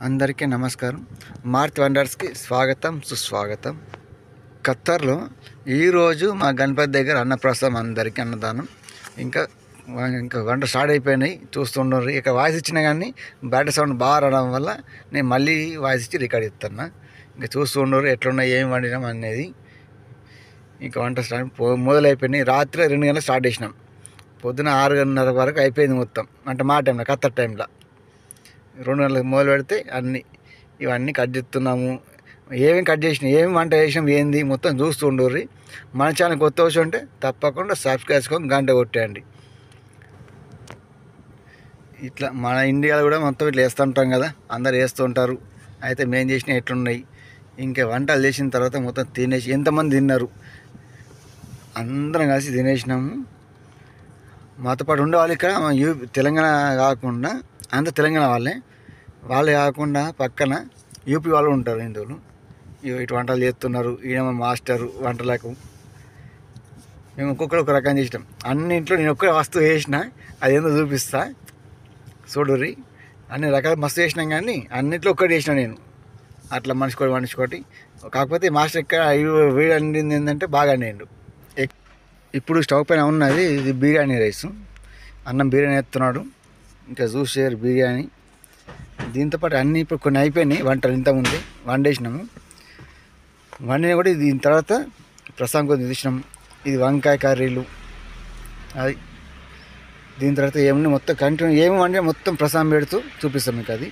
అందరికీ నమస్కారం. మార్త్ వండర్స్కి స్వాగతం సుస్వాగతం. ఖత్తర్లో ఈరోజు మా గణపతి దగ్గర అన్నప్రసాదం, అందరికీ అన్నదానం. ఇంకా వంట స్టార్ట్ అయిపోయినాయి, చూస్తుండ్రు. ఇక వాయిస్ ఇచ్చినా కానీ బయట సౌండ్ బాగా రావడం వల్ల నేను మళ్ళీ వాయిస్ ఇచ్చి రికార్డ్ ఇస్తున్నా. ఇంకా చూస్తుండ్రు ఎట్లున్నాయి, ఏం వండినాం అనేది. ఇంకా వంట స్టార్ట్ మొదలైపోయినాయి. రాత్రి 2 గంటలకు స్టార్ట్ చేసినాం, పొద్దున 6:30 వరకు అయిపోయింది మొత్తం. అంటే మా టైంలో, ఖత్తర్ టైంలో 2 గంటలకు మొదలు పెడితే ఇవన్నీ కట్ చేస్తున్నాము. ఏమేమి కట్ చేసినాం, ఏమి వంట చేసినాం, ఏంది మొత్తం చూస్తుండ్రి. మన ఛానల్ కొత్త వచ్చి ఉంటే తప్పకుండా సబ్స్క్రైబ్ చేసుకొని గంట కొట్టేయండి. ఇట్లా మన ఇండియాలో కూడా మొత్తం ఇట్లా వేస్తుంటాం కదా, అందరు వేస్తుంటారు. అయితే మేము చేసినవి ఎట్లున్నాయి, ఇంకా వంటలు చేసిన తర్వాత మొత్తం తినేసి ఎంతమంది తిన్నారు, అందరం కలిసి తినేసినాము. మాతో పాటు ఉండేవాళ్ళు ఇక్కడ తెలంగాణ కాకుండా అంత తెలంగాణ వాళ్ళే కాకుండా పక్కన యూపీ వాళ్ళు ఉంటారు, హిందువులు. ఇటు వంటలు చేస్తున్నారు. ఈయన మాస్టరు వంటలకు. మేము ఒక్కొక్కరు ఒక రకం చేసినాం. అన్నింట్లో నేను ఒక్క వస్తువు వేసిన, అదేందో చూపిస్తా చూడుర్రి. అన్ని రకాల మస్తు వేసినాం, కానీ అన్నింట్లో ఒక్కటి వేసిన నేను. అట్లా మనిషికోటి. కాకపోతే మాస్టర్ ఇక్కడ వీడు అండింది ఏంటంటే బాగా అండిండు. ఇప్పుడు స్టవ్ పైన ఉన్నది ఇది బిర్యానీ రైస్. అన్నం బిర్యానీ ఎత్తున్నాడు, ఇంకా చూసారు బిర్యానీ. దీంతోపాటు అన్నీ ఇప్పుడు కొన్ని అయిపోయినాయి వంటలు. ఇంతకుముందే వండేసినాము. వండిన కూడా దీని తర్వాత ప్రసాదం కొద్దిగా తీసినాము. ఇది వంకాయ కర్రీలు. అది దీని తర్వాత ఏమన్నా మొత్తం కంటిన్యూ ఏమి వండినా మొత్తం ప్రసాదం పెడుతూ చూపిస్తాం మీకు. అది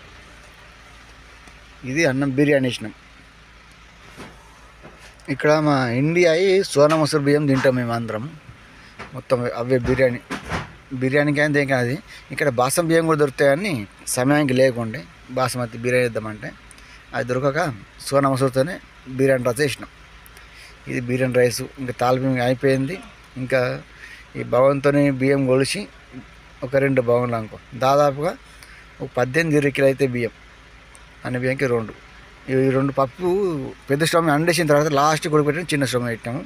ఇది అన్నం బిర్యానీ వేసినాం. ఇక్కడ మా ఇండియా సోనా మసూర్ బియ్యం తింటాం మేము అందరం. మొత్తం అవే బిర్యానీకి అని దేనికి అది. ఇక్కడ బాసం బియ్యం కూడా దొరుకుతాయి, కానీ సమయానికి లేకుండే బాస్మతి బిర్యానీ ఇద్దామంటే అది దొరకక సోనా మసూర్తోనే బిర్యానీ రైస్ వేసినాం. ఇది బిర్యానీ రైసు. ఇంకా తాలింపు అయిపోయింది. ఇంకా ఈ బవంతో బియ్యం కొలిసి ఒక 2 బవన్లు అనుకో, దాదాపుగా ఒక 18 కిలో అయితే బియ్యం. అన్ని బియ్యంకి 2. ఈ 2 పప్పు పెద్ద స్టవ్ అండేసిన తర్వాత లాస్ట్ కూడా పెట్టి చిన్న స్టవ్ పెట్టాము.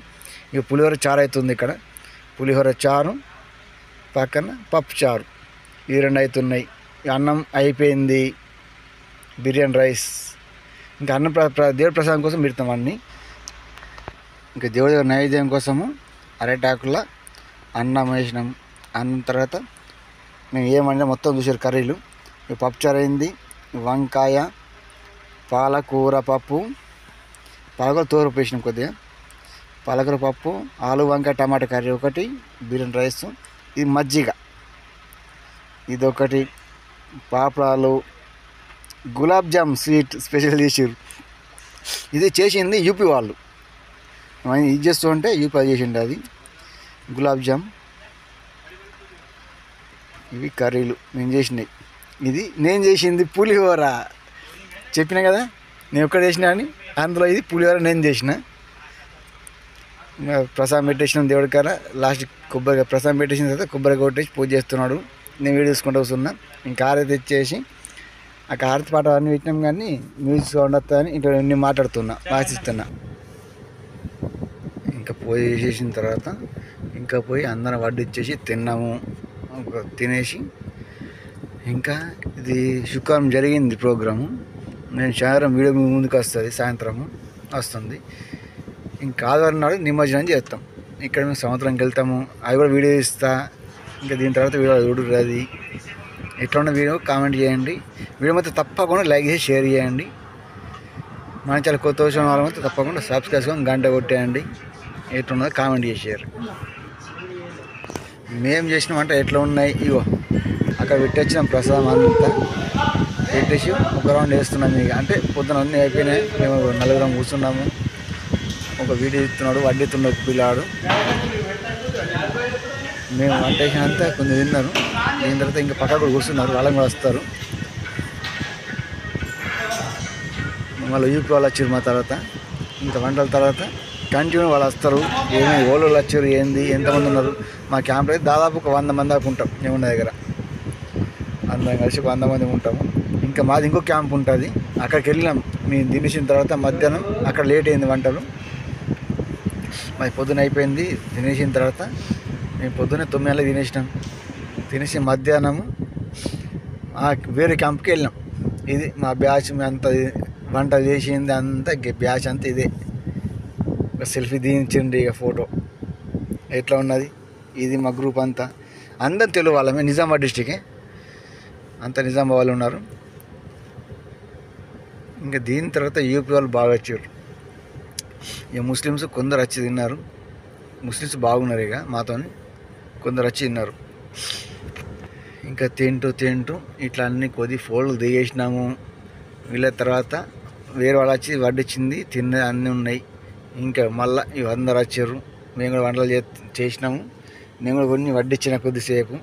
ఇక పులిహోర చారు అవుతుంది. ఇక్కడ పులిహోర చారు, పక్కన పప్పు చారు, ఈ 2 అవుతున్నాయి. అన్నం అయిపోయింది. బిర్యానీ రైస్. ఇంకా అన్నం దేవుడి ప్రసాదం కోసం పెడతాం అన్నీ. ఇంకా దేవుడి నైవేద్యం కోసము అరటాకుల అన్నం వేసినాం. అన్నం తర్వాత మేము ఏమన్నా మొత్తం చూసారు కర్రీలు. ఈ పప్పు చారు అయింది, వంకాయ, పాలకూర పప్పు, పాలకూర తోరపు వేసినాం కొద్దిగా, పాలకూర పప్పు, ఆలు వంకాయ టమాటా కర్రీ ఒకటి, బిర్యానీ రైస్, ఇది మజ్జిగ ఇదొకటి, పాపడాలు, గులాబ్ జామ్ స్వీట్ స్పెషల్ చేసారు. ఇది చేసింది యూపీ వాళ్ళు. ఇది చేస్తూ ఉంటే యూపీ చేసిండు అది గులాబ్ జామ్. ఇవి కర్రీలు నేను చేసినాయి. ఇది నేను చేసింది పులిహోర. చెప్పినా కదా నేను ఒక్కడ చేసినా అని. అందులో ఇది పులిహోర నేను చేసిన. ఇంకా ప్రసాదం పెట్టేసినాం దేవుడి కాడ. లాస్ట్ కొబ్బరిగా ప్రసాదం పెట్టేసిన తర్వాత కొబ్బరి కొట్టేసి పూజ చేస్తున్నాడు. నేను వీడియో తీసుకుంటూ వస్తున్నా. ఇంకా హారతి తెచ్చేసి ఆ హారతి పాట అన్నీ పెట్టినాం, కానీ మ్యూజిక్ సౌండ్ వస్తుందని ఇంట్లో నేను మాట్లాడుతున్నా, వాసిస్తున్నా. ఇంకా పూజ చేసేసిన తర్వాత ఇంకా పోయి అందరం వడ్డిచ్చేసి తిన్నాము. తినేసి ఇంకా ఇది శుక్రవారం జరిగింది ప్రోగ్రాము. నేను సాయంత్రం వీడియో ముందుకు వస్తుంది, సాయంత్రము వస్తుంది. ఇంకా ఆదివారం నాడు నిమజ్జనం చేస్తాం. ఇక్కడ మేము సంవత్సరంకి వెళ్తాము, అది కూడా వీడియో ఇస్తా. ఇంకా దీని తర్వాత వీడియో చూడరు. అది ఎట్లా ఉన్న వీడియో కామెంట్ చేయండి. వీడియో మొత్తం తప్పకుండా లైక్ చేసి షేర్ చేయండి. మన చాలా కొత్త వచ్చిన వాళ్ళ మొత్తం తప్పకుండా సబ్స్క్రైబ్ చేసుకొని గంట కొట్టేయండి. ఎట్లున్నదో కామెంట్ చేసేయారు. మేము చేసిన వంట ఎట్లా ఉన్నాయి, ఇగో అక్కడ పెట్టేచ్చినాం. ప్రసాదం అంతా పెట్టేసి ఒక రౌండ్ వేస్తున్నాం. ఇక అంటే పొద్దున అన్నీ అయిపోయినాయి. మేము 4 కూర్చున్నాము. ఒక వీడియో ఇస్తున్నాడు, వడ్డీతున్నాడు పిల్లాడు. మేము వంట వేసినంత కొంచెం తిన్నారు. దీని తర్వాత ఇంకా పక్క కూడా కూర్చున్నారు, వాళ్ళని కూడా వస్తారు. మళ్ళీ యూపీ వాళ్ళు వచ్చారు మా తర్వాత. ఇంకా వంటల తర్వాత కంటిన్యూ వాళ్ళు వస్తారు. ఏమేమి ఓళ్ళు వచ్చారు, ఏంది, ఎంతమంది ఉన్నారు. మా క్యాంప్లో అయితే దాదాపు ఒక 100 మంది దాకా ఉంటాం. ఏమున్న దగ్గర అందరం కలిసి 100 మంది ఉంటాము. ఇంకా మాది ఇంకో క్యాంప్ ఉంటుంది, అక్కడికి వెళ్ళినాం. మేము తినేసిన తర్వాత మధ్యాహ్నం అక్కడ లేట్ అయింది వంటలు. మాది పొద్దున అయిపోయింది. తినేసిన తర్వాత మేము పొద్దున్నే 9 గంటలకు తినేసినాం. తినేసి మధ్యాహ్నము వేరే క్యాంప్కి వెళ్ళినాం. ఇది మా బ్యాచ్ అంతా వంట చేసింది అంతా బ్యాచ్ అంతా ఇదే. ఒక సెల్ఫీ దించండి ఇక ఫోటో ఎట్లా ఉన్నది. ఇది మా గ్రూప్ అంతా, అందరు తెలుగు వాళ్ళమే, నిజామాబాద్ డిస్టికే అంతా నిజామాబాద్ వాళ్ళు ఉన్నారు. ఇంకా దీని తర్వాత యూపీ వాళ్ళు బాగా వచ్చారు. ఇక ముస్లిమ్స్ కొందరు వచ్చి తిన్నారు. ముస్లిమ్స్ బాగున్నారు, ఇక మాతోని కొందరు వచ్చి తిన్నారు. ఇంకా తింటూ ఇట్లా అన్నీ కొద్ది ఫోల్డ్లు దిగేసినాము. వీళ్ళ తర్వాత వేరే వాళ్ళు వచ్చి వడ్డించింది తిన్న అన్నీ ఉన్నాయి. ఇంకా మళ్ళీ ఇవి అందరు వచ్చారు. మేము కూడా వంటలు చేసినాము. నేను కూడా కొన్ని వడ్డించిన కొద్దిసేపు.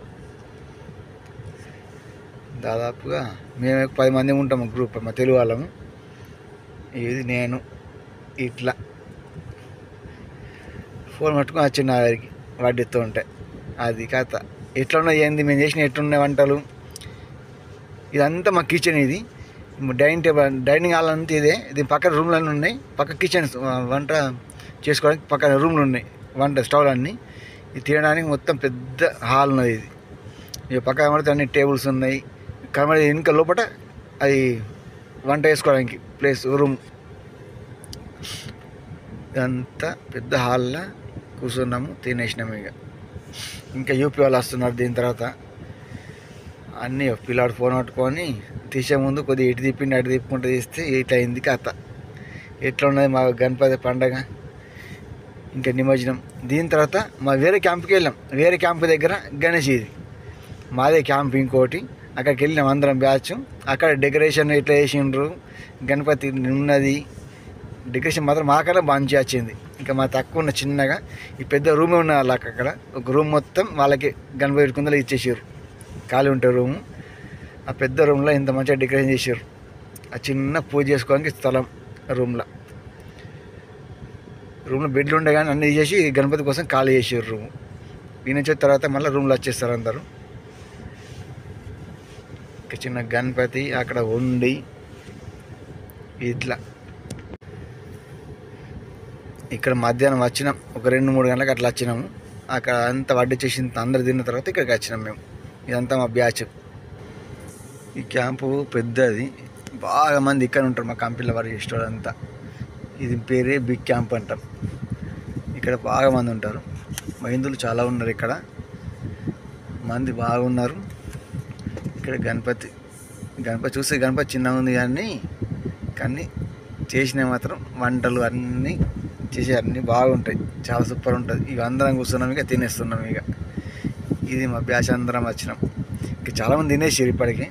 దాదాపుగా మేము 10 మంది ఉంటాము గ్రూప్, మా తెలుగు వాళ్ళము. ఇది నేను ఇట్లా ఫోన్ పట్టుకొని వచ్చిన నా దగ్గరికి వడ్డిస్తూ ఉంటే అది కథ. ఎట్లా ఉన్నాయి ఏంది, మేము చేసిన ఎట్లున్నాయి వంటలు. ఇదంతా మా కిచెన్. ఇది డైనింగ్ టేబుల్, డైనింగ్ హాల్ అంతా ఇదే. ఇది పక్కన రూమ్లన్నీ ఉన్నాయి. పక్క కిచెన్ వంట చేసుకోవడానికి పక్కన రూమ్లు ఉన్నాయి, వంట స్టవ్లు అన్నీ. ఇది తినడానికి మొత్తం పెద్ద హాల్ ఉన్నది. ఇది ఇక పక్క కనబడితే అన్ని టేబుల్స్ ఉన్నాయి. కనబడి ఇంకా లోపల అది వంట చేసుకోవడానికి ప్లేస్, రూమ్. ఇదంతా పెద్ద హాల్లో కూర్చున్నాము, తినేసినాము. ఇంకా యూపీ వాళ్ళు వస్తున్నారు. దీని తర్వాత అన్నీ పిల్లాడు ఫోన్ పట్టుకొని తీసే ముందు కొద్దిగా ఇటు తిప్పిండి అటు తిప్పుకుంటూ తీస్తే ఇట్లా అయింది కథ. ఎట్లా ఉన్నది మా గణపతి పండగ, ఇంకా నిమజ్జనం. దీని తర్వాత మా వేరే క్యాంప్కి వెళ్ళాం. వేరే క్యాంప్ దగ్గర గణేష్, ఇది మాదే క్యాంప్ ఇంకోటి. అక్కడికి వెళ్ళినాం అందరం బ్యాచ్. అక్కడ డెకరేషన్ ఇట్లా వేసిండ్రు, గణపతి ఉన్నది. డెకరేషన్ మాత్రం మాకన్నా మంచిగా వచ్చింది. ఇంకా మా తక్కువ ఉన్న చిన్నగా ఈ పెద్ద రూమే ఉన్న వాళ్ళకి అక్కడ ఒక రూమ్ మొత్తం వాళ్ళకి గణపతి పెట్టుకుందా ఇచ్చేసారు. ఖాళీ ఉంటే రూము, ఆ పెద్ద రూమ్లో ఇంత మంచిగా డెకరేషన్ చేసారు. ఆ చిన్న పూజ చేసుకోవడానికి స్థలం రూమ్లో బెడ్లు ఉండే కానీ అన్నీ చేసి గణపతి కోసం ఖాళీ చేసారు రూము. ఈయన వచ్చిన తర్వాత మళ్ళీ రూమ్లో వచ్చేస్తారు అందరూ. ఇంకా చిన్న గణపతి అక్కడ ఉండి ఇట్లా ఇక్కడ మధ్యాహ్నం వచ్చినాం. ఒక 2-3 గంటలకు అట్లా వచ్చినాము. అక్కడ అంతా వడ్డీ చేసిన అందరు తిన్న తర్వాత ఇక్కడికి వచ్చినాం మేము. ఇదంతా మా బ్యాచ్. ఈ క్యాంపు పెద్దది, బాగా మంది ఇక్కడ ఉంటారు. మా కంపెనీలో వర్క్ చేసేవాళ్ళంతా. ఇది పేరే బిగ్ క్యాంప్ అంటాం. ఇక్కడ బాగా మంది ఉంటారు. హిందువులు చాలా ఉన్నారు ఇక్కడ, మంది బాగున్నారు. ఇక్కడ గణపతి చూస్తే గణపతి చిన్నగా ఉంది కానీ చేసినవి మాత్రం వంటలు అన్నీ చేసే అన్నీ బాగుంటాయి, చాలా సూపర్ ఉంటుంది. ఇక అందరం కూర్చున్నాం, ఇక తినేస్తున్నాం. ఇక ఇది మా బ్యాచ్ అందరం వచ్చినాం. ఇక చాలామంది తినేసారు ఇప్పటికీ.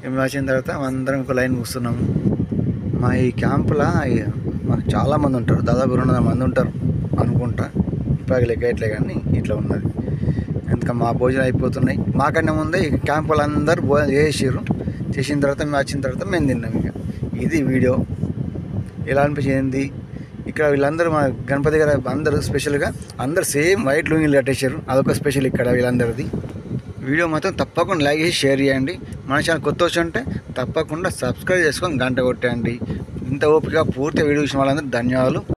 మేము వచ్చిన తర్వాత అందరం ఒక లైన్ కూర్చున్నాము. మా ఈ క్యాంపులో మాకు చాలామంది ఉంటారు, దాదాపు 200 మంది ఉంటారు అనుకుంటా. ఇప్పటికి లెక్క ఇట్లే కానీ ఇట్లా ఉన్నది. ఎందుకంటే మా భోజనం అయిపోతున్నాయి. మాకన్నా ముందే ఈ క్యాంప్ వాళ్ళందరూ భోజనం చేసిన తర్వాత మేము వచ్చిన తర్వాత మేము తిన్నాం. ఇక ఇది వీడియో ఎలా అనిపించింది. ఇక్కడ వీళ్ళందరూ మా గణపతి దగ్గర అందరూ స్పెషల్గా అందరు సేమ్ వైట్ లుంగీలు కట్టేశారు. అదొక స్పెషల్ ఇక్కడ వీళ్ళందరిది. వీడియో మాత్రం తప్పకుండా లైక్ చేసి షేర్ చేయండి. మన ఛానల్ కొత్త వచ్చి ఉంటే తప్పకుండా సబ్స్క్రైబ్ చేసుకొని గంట కొట్టండి. ఇంత ఓపిక పూర్తి వీడియో చూసిన వాళ్ళందరూ ధన్యవాదాలు.